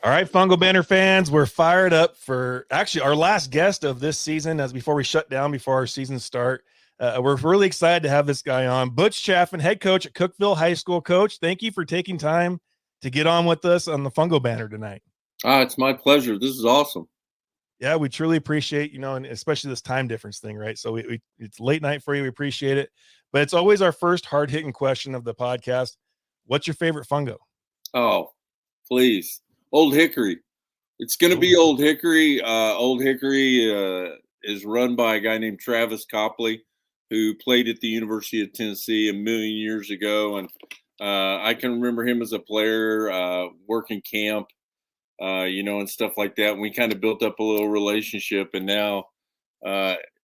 All right, Fungo Banter fans, we're fired up for actually our last guest of this season. As before we shut down before our season start, we're really excited to have this guy on. Butch Chaffin, head coach at Cookeville High School. Coach, thank you for taking time to get on with us on the Fungo Banter tonight. It's my pleasure. This is awesome. Yeah, we truly appreciate, and especially this time difference thing, right? So it's late night for you. We appreciate it, but it's always our first hard hitting question of the podcast. What's your favorite Fungo? Oh, please. Old Hickory. It's going to be Old Hickory. Old Hickory is run by a guy named Travis Copley, who played at the University of Tennessee a million years ago. And I can remember him as a player, working camp, and stuff like that. And we kind of built up a little relationship. And now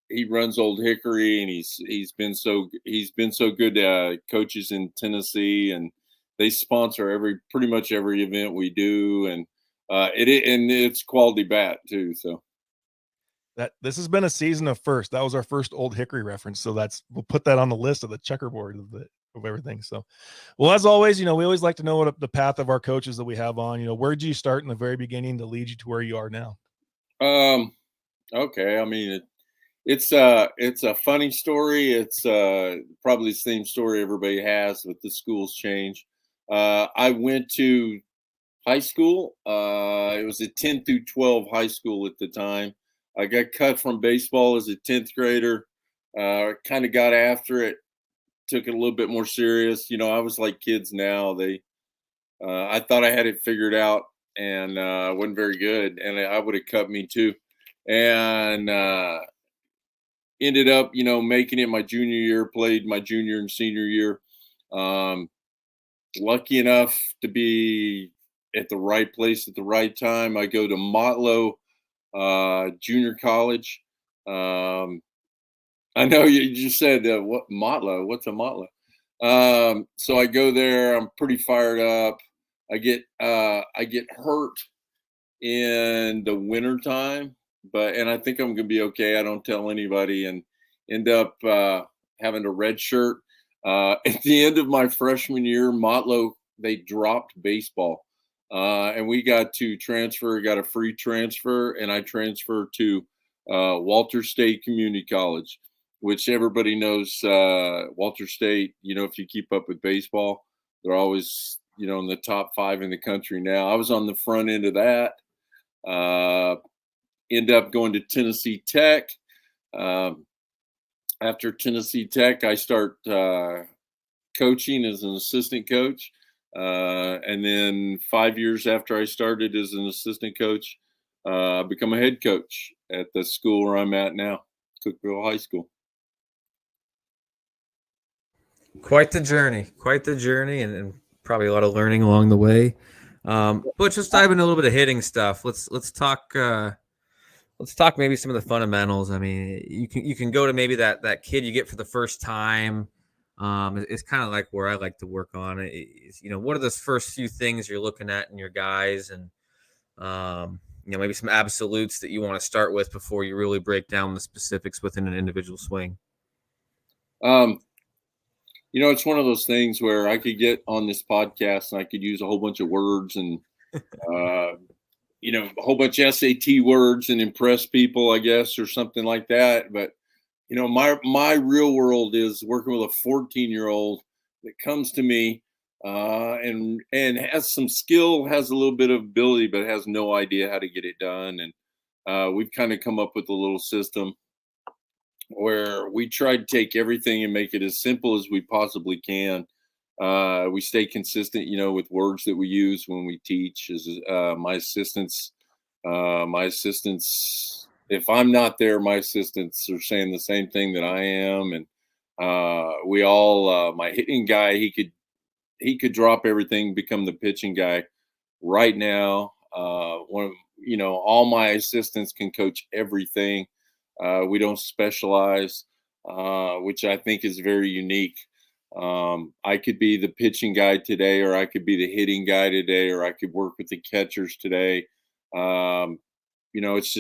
he runs Old Hickory, and he's been so good coaches in Tennessee, and they sponsor pretty much every event we do, and it's quality bat too. So That this has been a season of first. That was our first Old Hickory reference, so we'll put that on the list of the checkerboard of everything. So, well, as always, we always like to know what the path of our coaches that we have on. Where did you start in the very beginning to lead you to where you are now? okay, I mean it's a funny story. It's probably the same story everybody has, but the schools change. I went to high school. It was a 10 through 12 high school at the time. I got cut from baseball as a 10th grader. Kind of got after it, took it a little bit more serious. I was like kids now. I thought I had it figured out, and wasn't very good, and I would have cut me too. And ended up, making it my junior year. Played my junior and senior year. Um, Lucky enough to be at the right place at the right time. I go to Motlow Junior College. Um, I know you just said what Motlow? What's a Motlow? So I go there. I'm pretty fired up. I get hurt in the winter time, and I think I'm gonna be okay. I don't tell anybody, and end up having a red shirt. At the end of my freshman year, Motlow, they dropped baseball, and we got to transfer. Got a free transfer, and I transferred to Walter State Community College, which everybody knows. Walter State, if you keep up with baseball, they're always in the top 5 in the country now. I was on the front end of that. Uh, End up going to Tennessee Tech. Um, After Tennessee Tech, I start coaching as an assistant coach. And then 5 years after I started as an assistant coach, I become a head coach at the school where I'm at now, Cookeville High School. Quite the journey, and probably a lot of learning along the way. But just dive into a little bit of hitting stuff. Let's talk. Let's talk maybe some of the fundamentals. I mean, you can go to maybe that kid you get for the first time. It's kind of like where I like to work on it. What are those first few things you're looking at in your guys, and maybe some absolutes that you want to start with before you really break down the specifics within an individual swing. It's one of those things where I could get on this podcast and I could use a whole bunch of words and, a whole bunch of SAT words and impress people, I guess, or something like that. But, my real world is working with a 14-year-old that comes to me and has some skill, has a little bit of ability, but has no idea how to get it done. And we've kind of come up with a little system where we try to take everything and make it as simple as we possibly can. We stay consistent, with words that we use when we teach. As my assistants, if I'm not there, my assistants are saying the same thing that I am, and we all. My hitting guy, he could drop everything, become the pitching guy right now. All my assistants can coach everything. We don't specialize, which I think is very unique. I could be the pitching guy today, or I could be the hitting guy today, or I could work with the catchers today. It's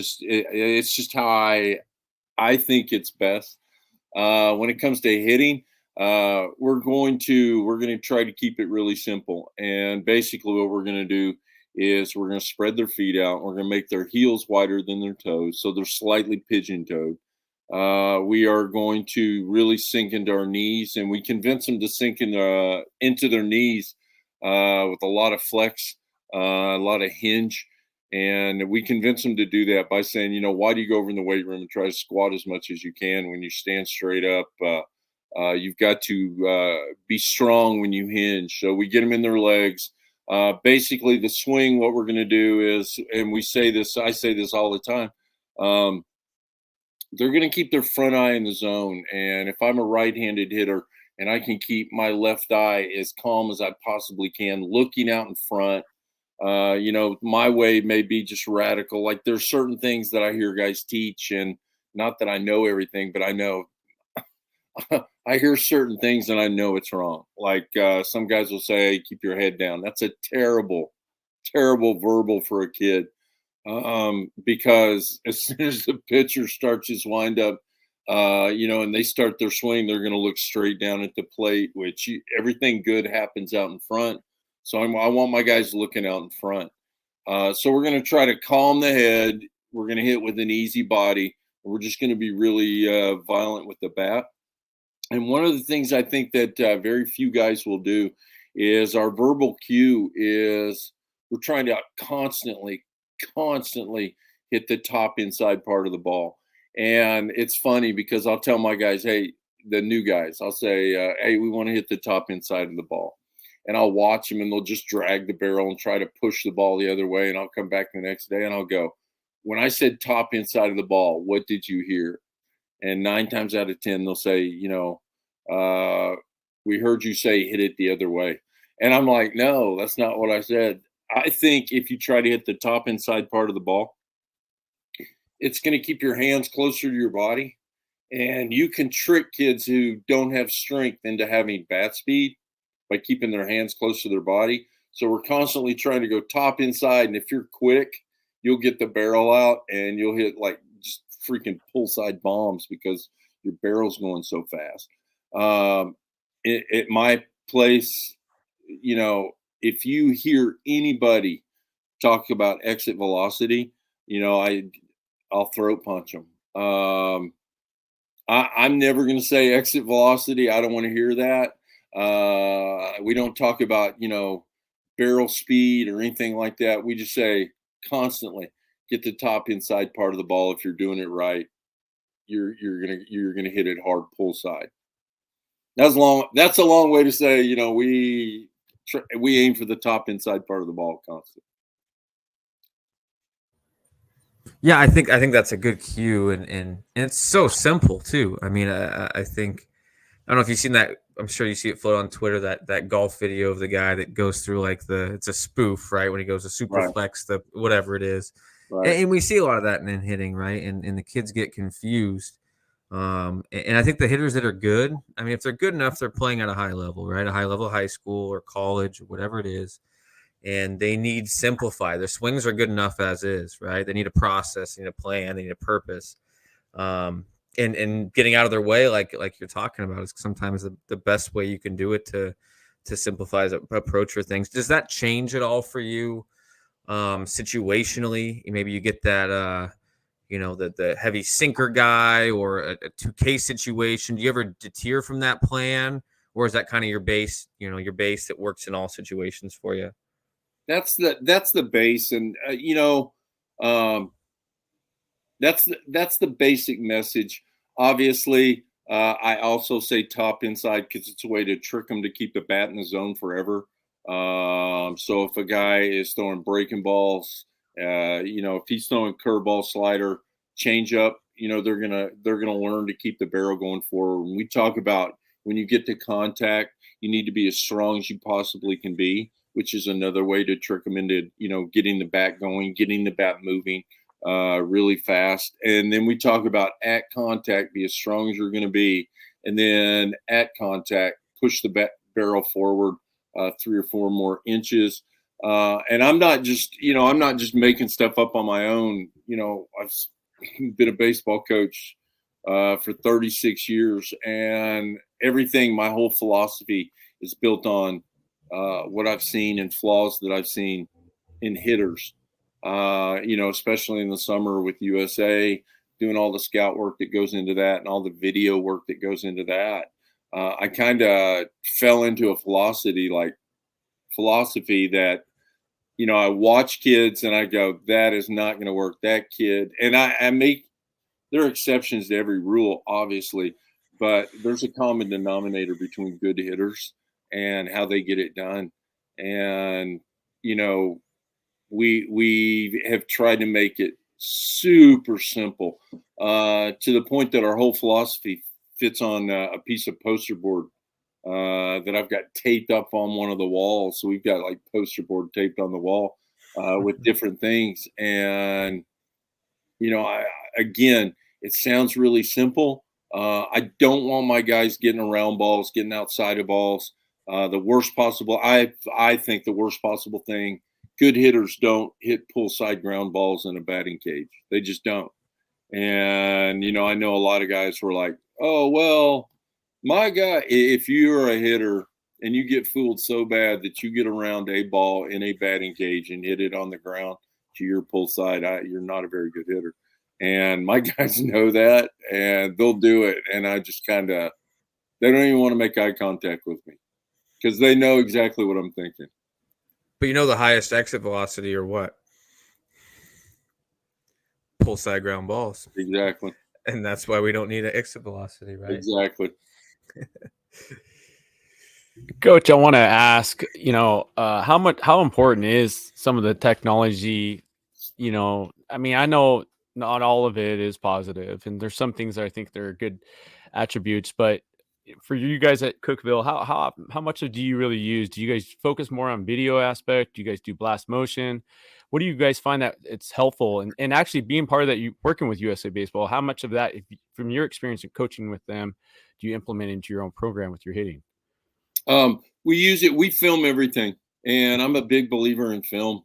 just how I think it's best. When it comes to hitting, we're going to try to keep it really simple. And basically, what we're going to do is we're going to spread their feet out. We're going to make their heels wider than their toes, so they're slightly pigeon-toed. We are going to really sink into our knees, and we convince them to sink into their knees with a lot of flex, a lot of hinge. And we convince them to do that by saying, why do you go over in the weight room and try to squat as much as you can when you stand straight up? You've got to be strong when you hinge. So we get them in their legs. Basically, the swing, what we're going to do is, and I say this all the time, they're going to keep their front eye in the zone. And if I'm a right-handed hitter and I can keep my left eye as calm as I possibly can, looking out in front, my way may be just radical. Like there's certain things that I hear guys teach, and not that I know everything, but I know I hear certain things and I know it's wrong. Like some guys will say, hey, keep your head down. That's a terrible, terrible verbal for a kid. Because as soon as the pitcher starts his windup, and they start their swing, they're going to look straight down at the plate, which everything good happens out in front. So I want my guys looking out in front. So we're going to try to calm the head. We're going to hit with an easy body. We're just going to be really violent with the bat. And one of the things I think that very few guys will do is our verbal cue is we're trying to constantly hit the top inside part of the ball. And it's funny because I'll tell my guys, hey, the new guys, I'll say, hey, we want to hit the top inside of the ball. And I'll watch them and they'll just drag the barrel and try to push the ball the other way. And I'll come back the next day and I'll go, when I said top inside of the ball, what did you hear? And 9 times out of 10, they'll say, we heard you say hit it the other way. And I'm like, no, that's not what I said. I think if you try to hit the top inside part of the ball, it's going to keep your hands closer to your body. And you can trick kids who don't have strength into having bat speed by keeping their hands close to their body. So we're constantly trying to go top inside. And if you're quick, you'll get the barrel out and you'll hit like just freaking pull side bombs because your barrel's going so fast. At my place, if you hear anybody talk about exit velocity, I'll throat punch them. I'm never going to say exit velocity. I don't want to hear that. We don't talk about, barrel speed or anything like that. We just say constantly get the top inside part of the ball. If you're doing it right, you're gonna hit it hard pull side. That's a long way to say, we aim for the top inside part of the ball constantly. Yeah, I think that's a good cue, and it's so simple too. I mean, I think I don't know if you've seen that. I'm sure you see it float on Twitter, that golf video of the guy that goes through like it's a spoof, right? When he goes to super flex, the whatever it is. Right. And we see a lot of that in hitting, right? And the kids get confused. And I think the hitters that are good, I mean, if they're good enough, they're playing at a high level, right? A high level high school or college or whatever it is. And they need simplify. Their swings are good enough as is, right? They need a process, they need a plan, they need a purpose. And getting out of their way, like you're talking about, is sometimes the best way you can do it to simplify the approach for things. Does that change at all for you situationally? Maybe you get that the heavy sinker guy or a 2K situation. Do you ever deter from that plan, or is that kind of your base? Your base that works in all situations for you. That's the base, and that's the basic message. Obviously, I also say top inside because it's a way to trick them to keep the bat in the zone forever. So if a guy is throwing breaking balls, if he's throwing curveball, slider, change up, they're gonna learn to keep the barrel going forward. When we talk about when you get to contact, you need to be as strong as you possibly can be, which is another way to trick them into getting the bat going, getting the bat moving really fast. And then we talk about at contact, be as strong as you're going to be, and then at contact, push the barrel forward 3 or 4 more inches. And I'm not just making stuff up on my own. I've been a baseball coach for 36 years, and my whole philosophy is built on what I've seen and flaws that I've seen in hitters, especially in the summer with USA, doing all the scout work that goes into that and all the video work that goes into that. I kind of fell into a philosophy that, I watch kids and I go, that is not going to work. That kid, and there are exceptions to every rule, obviously, but there's a common denominator between good hitters and how they get it done. And, we have tried to make it super simple, to the point that our whole philosophy fits on a piece of poster board that I've got taped up on one of the walls. So we've got like poster board taped on the wall with different things. And, again, it sounds really simple. I don't want my guys getting around balls, getting outside of balls. The worst possible, I think the worst possible thing, good hitters don't hit pull side ground balls in a batting cage. They just don't. And, I know a lot of guys were like, oh, well, my guy, if you're a hitter and you get fooled so bad that you get around a ball in a batting cage and hit it on the ground to your pull side, you're not a very good hitter. And my guys know that, and they'll do it. And I just they don't even want to make eye contact with me because they know exactly what I'm thinking. But the highest exit velocity or what? Pull side ground balls. Exactly. And that's why we don't need an exit velocity, right? Exactly. Coach, I want to ask, how important is some of the technology? I know not all of it is positive, and there's some things that I think they're good attributes, but for you guys at Cookeville, how much do you really use? Do you guys focus more on video aspect? Do you guys do blast motion? What do you guys find that it's helpful? And actually being part of that, you working with USA Baseball, how much of that, from your experience in coaching with them, do you implement into your own program with your hitting? We use it. We film everything, and I'm a big believer in film,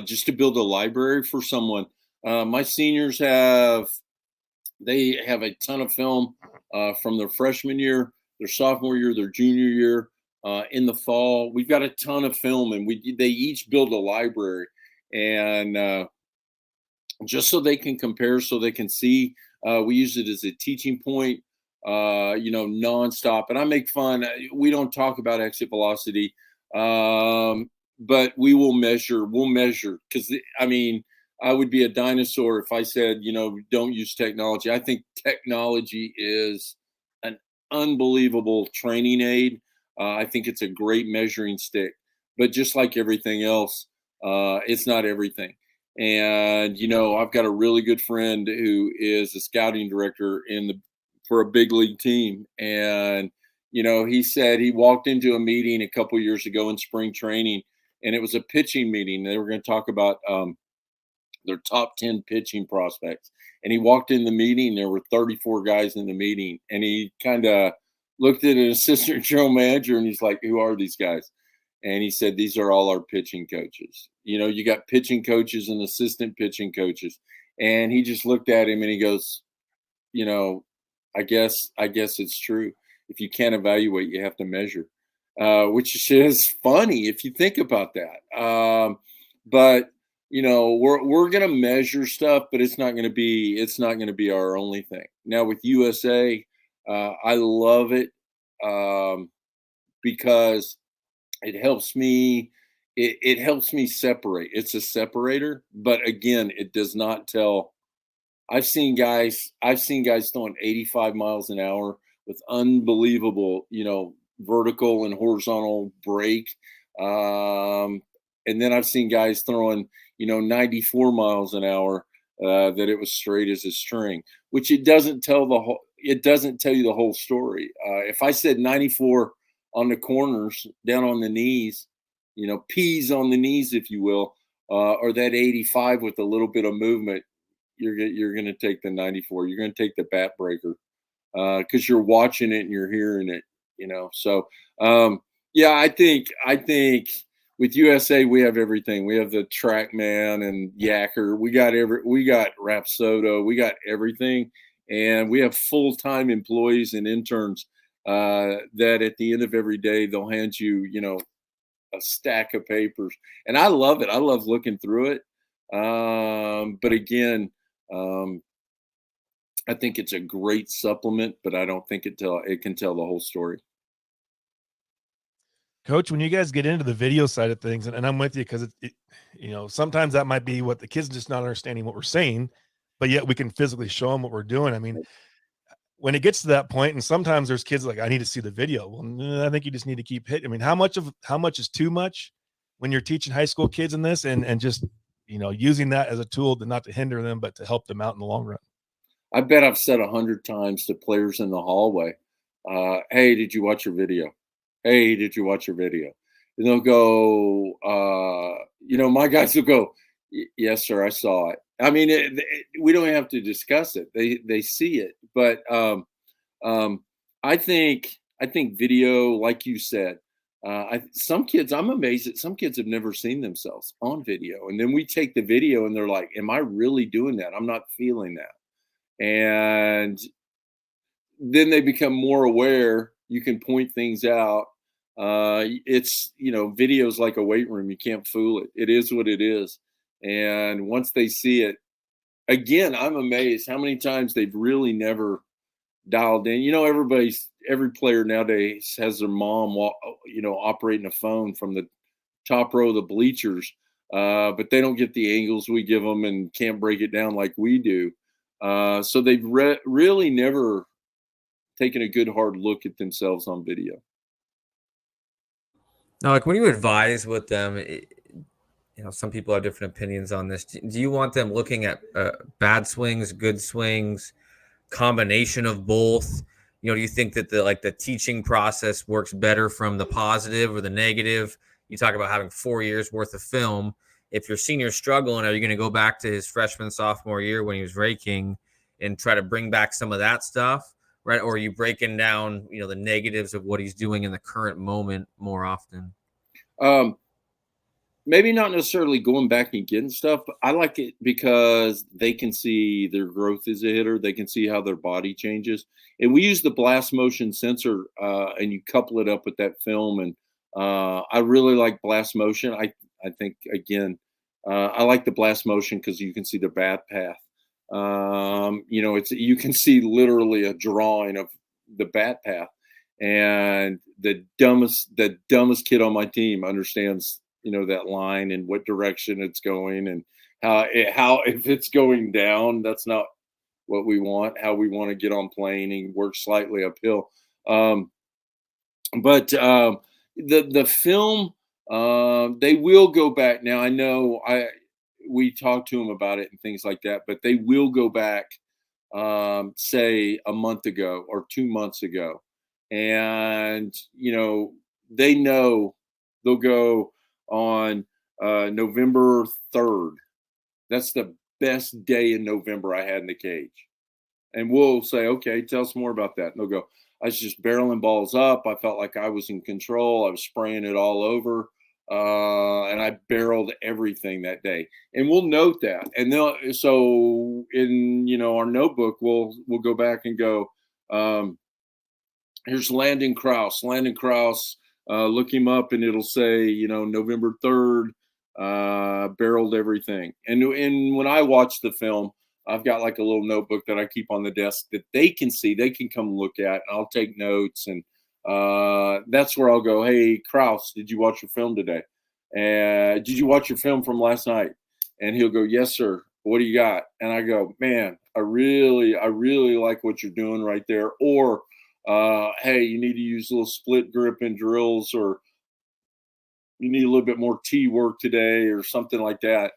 just to build a library for someone. My seniors have a ton of film from their freshman year, their sophomore year, their junior year. In the fall, we've got a ton of film, and they each build a library, and just so they can compare, so they can see. We use it as a teaching point, nonstop. And I make fun. We don't talk about exit velocity, but we'll measure because I would be a dinosaur if I said, don't use technology. I think technology is an unbelievable training aid. I think it's a great measuring stick, but just like everything else, it's not everything. And, I've got a really good friend who is a scouting director for a big league team. And, he said he walked into a meeting a couple of years ago in spring training, and it was a pitching meeting. They were going to talk about their top 10 pitching prospects. And he walked in the meeting. There were 34 guys in the meeting. And he kind of looked at an assistant general manager and he's like, who are these guys? And he said, these are all our pitching coaches. You got pitching coaches and assistant pitching coaches. And he just looked at him and he goes, I guess it's true. If you can't evaluate, you have to measure, which is funny if you think about that. But we're going to measure stuff, but it's not going to be our only thing. Now with USA, I love it because it helps me. It helps me separate. It's a separator, but again, it does not tell. I've seen guys throwing 85 miles an hour with unbelievable, vertical and horizontal break. And then I've seen guys throwing, 94 miles an hour, that it was straight as a string, which it doesn't tell you the whole story. If I said 94 on the corners, down on the knees, P's on the knees, if you will, or that 85 with a little bit of movement, you're going to take the 94. You're going to take the bat breaker because you're watching it and you're hearing it, So, I think with USA we have everything. We have the TrackMan and Yacker. We got Rapsodo. We got everything, and we have full-time employees and interns that at the end of every day they'll hand you, a stack of papers, and I love it. I love looking through it. But again, I think it's a great supplement, but I don't think it can tell the whole story. Coach, when you guys get into the video side of things, and I'm with you because sometimes that might be what the kids just not understanding what we're saying, but yet we can physically show them what we're doing. I mean, when it gets to that point, and sometimes there's kids like, I need to see the video. Well, I think you just need to keep hitting. I mean, how much is too much when you're teaching high school kids in this, and just using that as a tool to not to hinder them, but to help them out in the long run? I bet I've said 100 times to players in the hallway, "Hey, did you watch your video? Hey, did you watch your video?" And they'll go, my guys will go, "Yes, sir, I saw it." I mean, we don't have to discuss it. They see it, but I think video, like you said, some kids, I'm amazed that some kids have never seen themselves on video, and then we take the video and they're like, "Am I really doing that? I'm not feeling that." And then they become more aware. You can point things out. It's video's like a weight room. You can't fool it. It is what it is. And once they see it, again, I'm amazed how many times they've really never dialed in. Every player nowadays has their mom operating a phone from the top row of the bleachers, but they don't get the angles we give them and can't break it down like we do. So they've really never taken a good hard look at themselves on video. Now, like when you advise with them, some people have different opinions on this. Do you want them looking at bad swings, good swings, combination of both? Do you think that the teaching process works better from the positive or the negative? You talk about having 4 years worth of film. If your senior's struggling, are you going to go back to his freshman, sophomore year when he was raking and try to bring back some of that stuff, right? Or are you breaking down, the negatives of what he's doing in the current moment more often? Maybe not necessarily going back and getting stuff, but I like it because they can see their growth as a hitter. They can see how their body changes. And we use the blast motion sensor, and you couple it up with that film. And I really like blast motion. I think, again, I like the blast motion because you can see the bat path. You can see literally a drawing of the bat path. And the dumbest kid on my team understands that line and what direction it's going, and how if it's going down, that's not what we want. How we want to get on plane and work slightly uphill. But the film, they will go back. Now I know we talked to them about it and things like that, but they will go back, say a month ago or 2 months ago, and they know they'll go on November 3rd. That's the best day in November I had in the cage. And we'll say, "Okay, tell us more about that." And they'll go, "I was just barreling balls up. I felt like I was in control. I was spraying it all over. And I barreled everything that day." And we'll note that. And so in our notebook, we'll go back and go, here's Landon Krause. Landon Krause, look him up and it'll say, November 3rd, barreled everything. And when I watch the film, I've got like a little notebook that I keep on the desk that they can see, they can come look at, and I'll take notes. And that's where I'll go, "Hey, Krause, did you watch your film today? Did you watch your film from last night?" And he'll go, "Yes, sir. What do you got?" And I go, "Man, I really like what you're doing right there." Or, "Hey, you need to use a little split grip in drills," or "You need a little bit more tee work today," or something like that.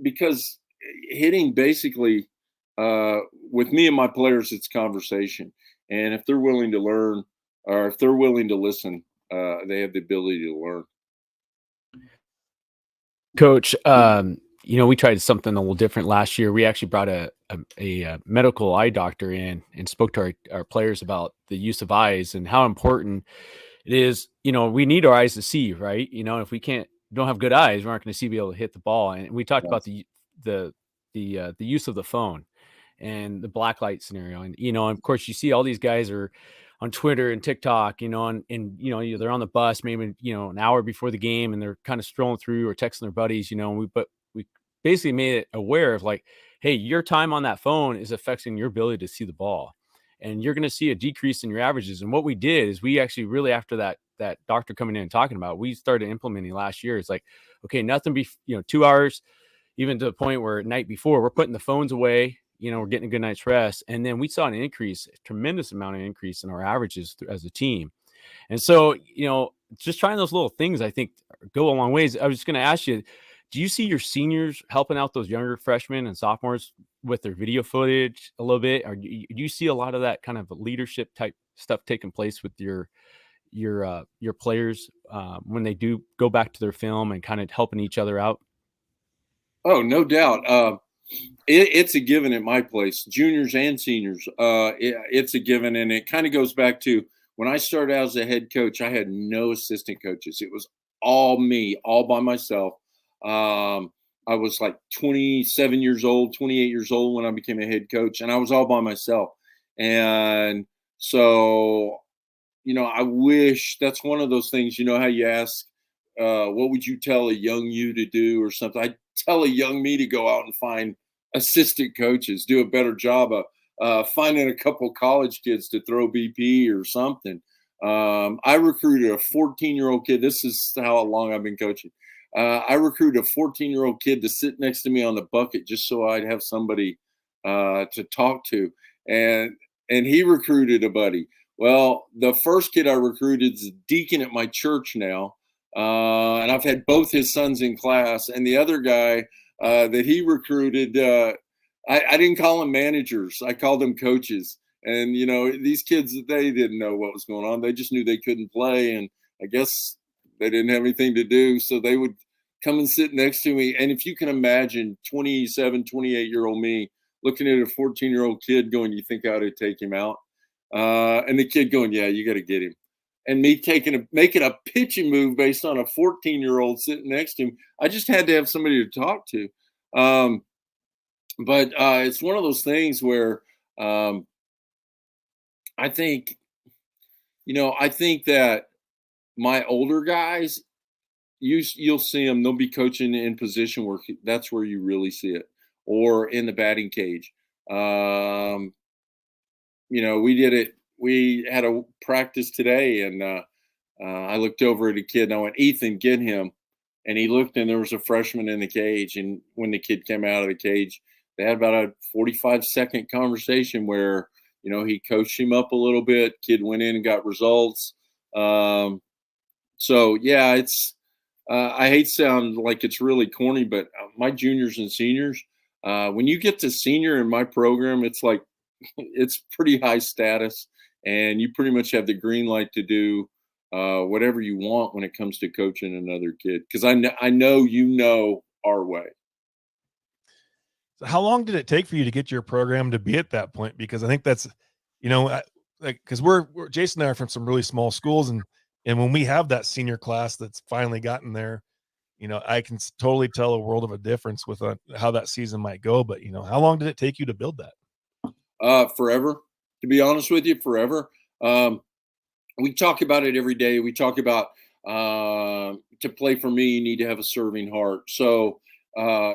Because hitting, basically, with me and my players, it's conversation. And if they're willing to learn, or if they're willing to listen, they have the ability to learn. Coach, we tried something a little different last year. We actually brought a medical eye doctor in and spoke to our players about the use of eyes and how important it is. We need our eyes to see, right? If we don't have good eyes, we aren't going to be able to hit the ball. And we talked about the use of the phone and the black light scenario. And, of course, you see all these guys are on Twitter and TikTok, and they're on the bus maybe, an hour before the game, and they're kind of strolling through or texting their buddies, but we basically made it aware of like, hey, your time on that phone is affecting your ability to see the ball. And you're going to see a decrease in your averages. And what we did is we actually really, after that doctor coming in and talking about, we started implementing last year. It's like, okay, nothing 2 hours, even to the point where night before we're putting the phones away, we're getting a good night's rest. And then we saw a tremendous amount of increase in our averages as a team. And so, just trying those little things, I think, go a long ways. I was just going to ask you, do you see your seniors helping out those younger freshmen and sophomores with their video footage a little bit? Or do you see a lot of that kind of leadership type stuff taking place with your players when they do go back to their film and kind of helping each other out? Oh, no doubt. It's a given at my place, juniors and seniors. It's a given, and it kind of goes back to when I started out as a head coach. I had no assistant coaches; it was all me, all by myself. I was like 27 years old, 28 years old when I became a head coach, and I was all by myself. And so, I wish that's one of those things. You know how you ask, what would you tell a young you to do or something? I tell a young me to go out and find assistant coaches, do a better job of finding a couple college kids to throw BP or something. I recruited a 14-year-old kid. This is how long I've been coaching. I recruited a 14-year-old kid to sit next to me on the bucket just so I'd have somebody to talk to. And he recruited a buddy. Well, the first kid I recruited is a deacon at my church now. And I've had both his sons in class. And the other guy that he recruited, I didn't call them managers. I called them coaches. And, these kids, they didn't know what was going on. They just knew they couldn't play. And I guess they didn't have anything to do. So they would come and sit next to me. And if you can imagine 27, 28-year-old me looking at a 14-year-old kid going, you think I ought to take him out? And the kid going, yeah, you got to get him. And me making a pitching move based on a 14-year-old sitting next to him. I just had to have somebody to talk to. But it's one of those things where I think that my older guys, you'll see them, they'll be coaching in position where that's where you really see it, or in the batting cage. We did it. We had a practice today, and I looked over at a kid, and I went, Ethan, get him. And he looked, and there was a freshman in the cage. And when the kid came out of the cage, they had about a 45-second conversation where, he coached him up a little bit. Kid went in and got results. So, yeah, it's I hate to sound like it's really corny, but my juniors and seniors, when you get to senior in my program, it's like it's pretty high status, and you pretty much have the green light to do whatever you want when it comes to coaching another kid. Because I know our way. So how long did it take for you to get your program to be at that point? Because I think that's, because we're Jason and I are from some really small schools, and when we have that senior class that's finally gotten there, I can totally tell a world of a difference with how that season might go. But how long did it take you to build that? Forever, to be honest with you, forever. We talk about it every day. We talk about to play for me, you need to have a serving heart. So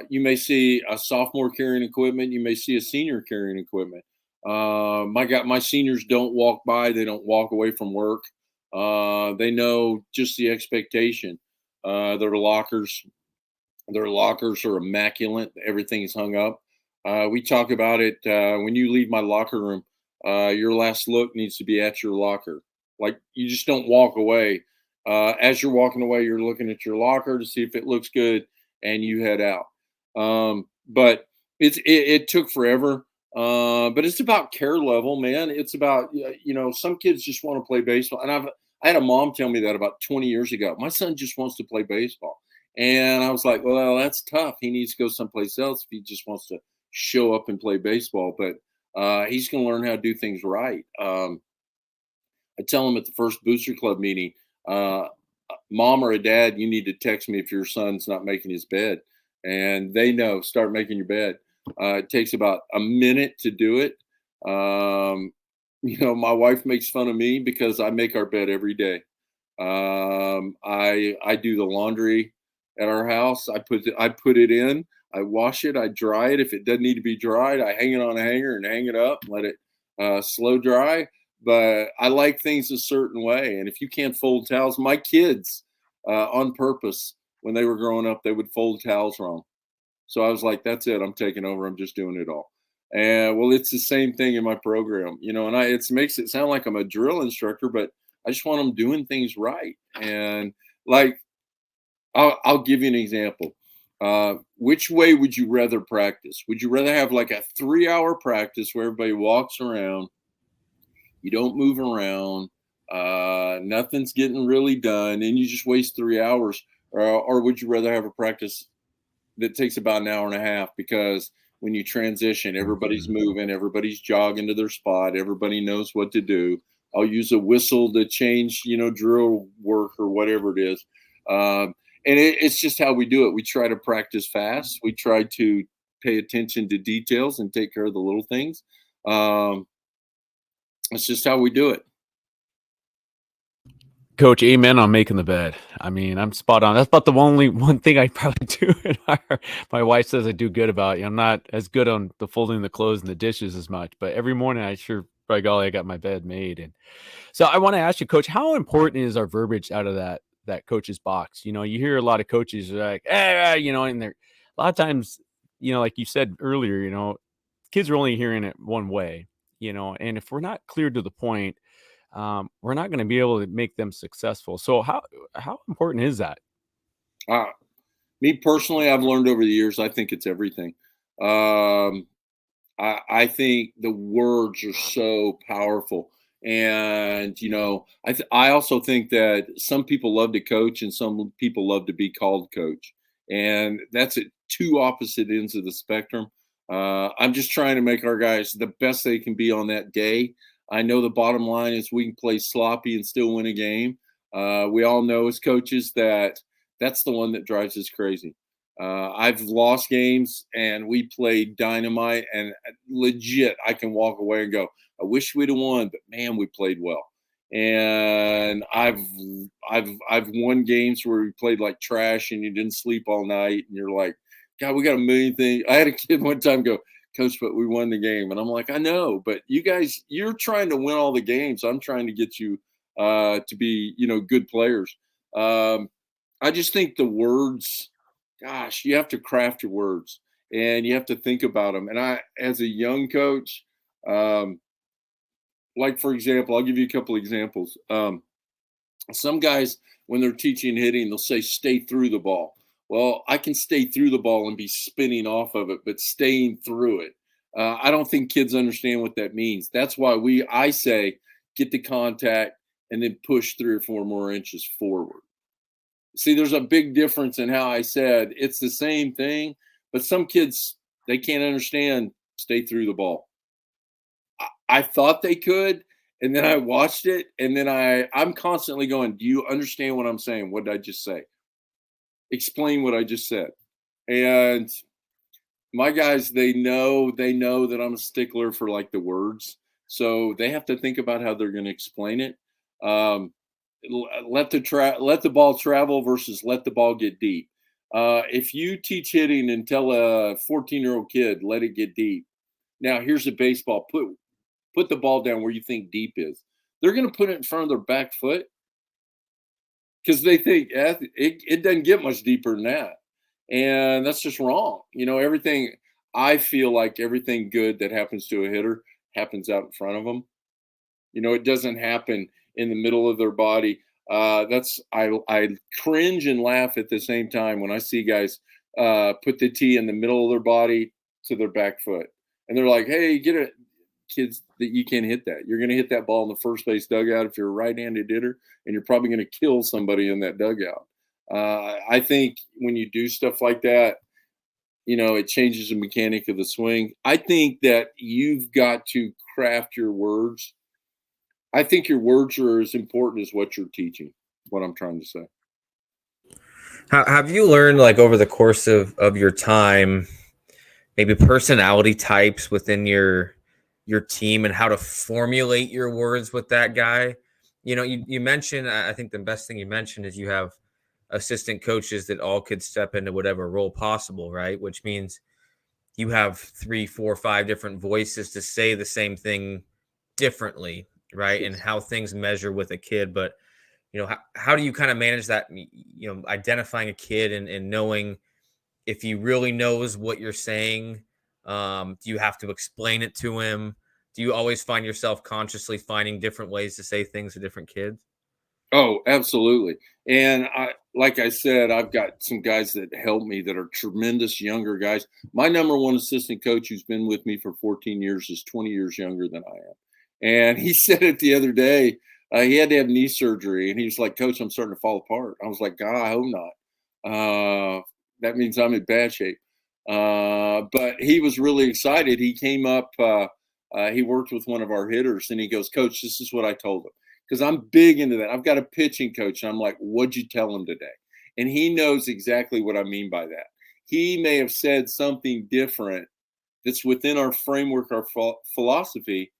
you may see a sophomore carrying equipment. You may see a senior carrying equipment. My seniors don't walk by. They don't walk away from work. They know just the expectation. Their lockers are immaculate. Everything is hung up. We talk about it when you leave my locker room. Your last look needs to be at your locker. Like, you just don't walk away. As you're walking away, you're looking at your locker to see if it looks good, and you head out. But it took forever. But it's about care level, man. It's about, some kids just want to play baseball. And I had a mom tell me that about 20 years ago. My son just wants to play baseball. And I was like, well, that's tough. He needs to go someplace else if he just wants to show up and play baseball. But he's going to learn how to do things right. I tell him at the first booster club meeting, mom or a dad, you need to text me if your son's not making his bed. And they know, start making your bed. It takes about a minute to do it. My wife makes fun of me because I make our bed every day. I do the laundry at our house. I put it in. I wash it. I dry it. If it doesn't need to be dried, I hang it on a hanger and hang it up. And let it slow dry. But I like things a certain way. And if you can't fold towels, my kids, on purpose, when they were growing up, they would fold towels wrong. So I was like, that's it. I'm taking over. I'm just doing it all. And well, it's the same thing in my program, and it makes it sound like I'm a drill instructor, but I just want them doing things right. And like, I'll give you an example. Which way would you rather practice? Would you rather have like a 3-hour practice where everybody walks around, you don't move around, nothing's getting really done, and you just waste 3 hours? Or would you rather have a practice that takes about an hour and a half? Because when you transition, everybody's moving, everybody's jogging to their spot, everybody knows what to do. I'll use a whistle to change, drill work or whatever it is. And it's just how we do it. We try to practice fast. We try to pay attention to details and take care of the little things. It's just how we do it. Coach, amen on making the bed. I mean, I'm spot on. That's about the only one thing I probably do. My wife says I do good about. I'm not as good on the folding the clothes and the dishes as much, but every morning I sure, by golly, I got my bed made. And so I want to ask you, Coach, how important is our verbiage out of that coach's box? You hear a lot of coaches are like, and they're a lot of times, like you said earlier, kids are only hearing it one way, and if we're not clear to the point, we're not going to be able to make them successful. So how important is that? Me personally, I've learned over the years, I think it's everything. I think the words are so powerful. And, I also think that some people love to coach and some people love to be called coach. And that's at two opposite ends of the spectrum. I'm just trying to make our guys the best they can be on that day. I know the bottom line is we can play sloppy and still win a game. We all know as coaches that's the one that drives us crazy. I've lost games and we played dynamite, and legit, I can walk away and go, I wish we'd have won, but man, we played well. And I've won games where we played like trash and you didn't sleep all night and you're like, God, we got a million things. I had a kid one time go, Coach, but we won the game. And I'm like, I know, but you guys, you're trying to win all the games. I'm trying to get you to be, good players. I just think the words, gosh, you have to craft your words and you have to think about them. And I, as a young coach, like, for example, I'll give you a couple examples. Some guys, when they're teaching hitting, they'll say, stay through the ball. Well, I can stay through the ball and be spinning off of it, but staying through it. I don't think kids understand what that means. That's why I say, get the contact and then push 3 or 4 more inches forward. See, there's a big difference in how I said it's the same thing, but some kids, they can't understand stay through the ball. I thought they could, and then I watched it, and then I'm constantly going, do you understand what I'm saying? What did I just say? Explain what I just said. And my guys, they know that I'm a stickler for like the words. So they have to think about how they're going to explain it. Let the ball travel versus let the ball get deep. If you teach hitting and tell a 14-year-old kid, let it get deep. Now here's a baseball. Put the ball down where you think deep is. They're going to put it in front of their back foot because they think it doesn't get much deeper than that. And that's just wrong. Everything, I feel like everything good that happens to a hitter happens out in front of them. It doesn't happen in the middle of their body. I cringe and laugh at the same time when I see guys put the tee in the middle of their body to their back foot. And they're like, hey, get it. Kids, that you can't hit that. You're going to hit that ball in the first base dugout if you're a right-handed hitter, and you're probably going to kill somebody in that dugout. I think when you do stuff like that, it changes the mechanic of the swing. I think that you've got to craft your words. I think your words are as important as what you're teaching, what I'm trying to say. Have you learned, like, over the course of your time, maybe personality types within your your team and how to formulate your words with that guy. You know, you mentioned, I think the best thing you mentioned is you have assistant coaches that all could step into whatever role possible, right? Which means you have 3, 4, 5 different voices to say the same thing differently, right? And how things measure with a kid. But, you know, how do you kind of manage that, you know, identifying a kid and knowing if he really knows what you're saying? Do you have to explain it to him? Do you always find yourself consciously finding different ways to say things to different kids? Oh, absolutely. And like I said, I've got some guys that help me that are tremendous younger guys. My number one assistant coach, who's been with me for 14 years, is 20 years younger than I am. And he said it the other day. He had to have knee surgery, and he was like, "Coach, I'm starting to fall apart." I was like, "God, I hope not. That means I'm in bad shape." But he was really excited. He came up. He worked with one of our hitters, and he goes, "Coach, this is what I told him." Because I'm big into that. I've got a pitching coach, and I'm like, "What'd you tell him today?" And he knows exactly what I mean by that. He may have said something different that's within our framework, our philosophy,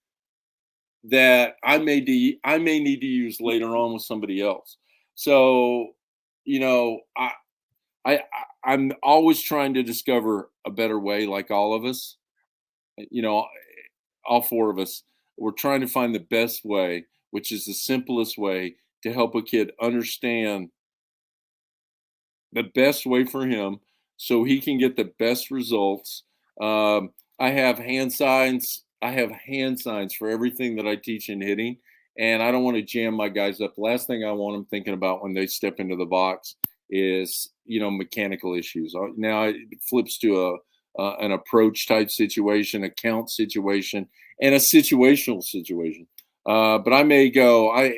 that I may need to use later on with somebody else. So, you know, I I'm always trying to discover a better way, like all of us. You know, all four of us, we're trying to find the best way, which is the simplest way to help a kid understand the best way for him so he can get the best results. I have hand signs. I have hand signs for everything that I teach in hitting, and I don't want to jam my guys up. The last thing I want them thinking about when they step into the box is, you know, mechanical issues. Now it flips to an approach type situation, a count situation, and a situational situation. But I may go. I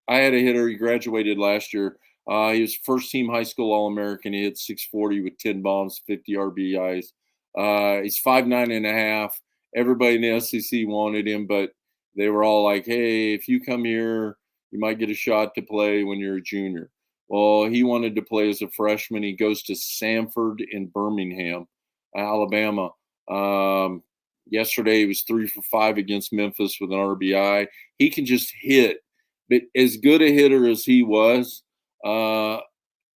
had a hitter. He graduated last year. He was first team high school All American. He hit 640 with 10 bombs, 50 RBIs. He's 5'9.5". Everybody in the SEC wanted him, but they were all like, "Hey, if you come here, you might get a shot to play when you're a junior." Well, he wanted to play as a freshman. He goes to Sanford in Birmingham, Alabama. Yesterday, he was 3 for 5 against Memphis with an RBI. He can just hit. But as good a hitter as he was,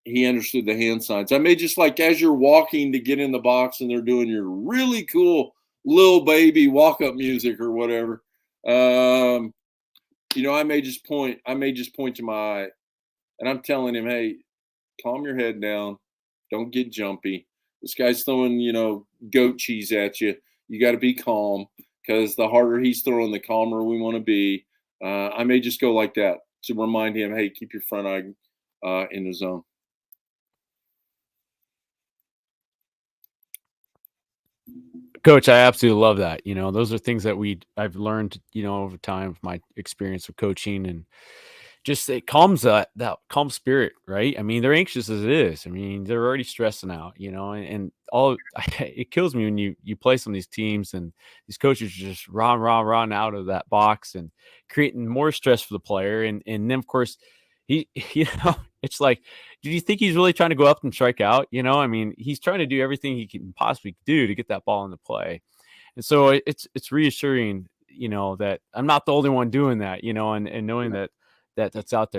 he understood the hand signs. I may just, like, as you're walking to get in the box and they're doing your really cool little baby walk-up music or whatever, you know, I may just point to my eye, and I'm telling him, "Hey, calm your head down. Don't get jumpy. This guy's throwing, you know, goat cheese at you. You got to be calm, because the harder he's throwing, the calmer we want to be." I may just go like that to remind him, "Hey, keep your front eye in the zone." Coach, I absolutely love that. You know, those are things that I've learned, you know, over time of my experience with coaching, and just it calms that calm spirit, right? I mean, they're anxious as it is. I mean, they're already stressing out, you know, and all it kills me when you play some of these teams and these coaches are just run out of that box and creating more stress for the player. And then of course he you know, it's like, do you think he's really trying to go up and strike out? You know, I mean, he's trying to do everything he can possibly do to get that ball into play. And so it's reassuring, you know, that I'm not the only one doing that, you know, and knowing that that's out there.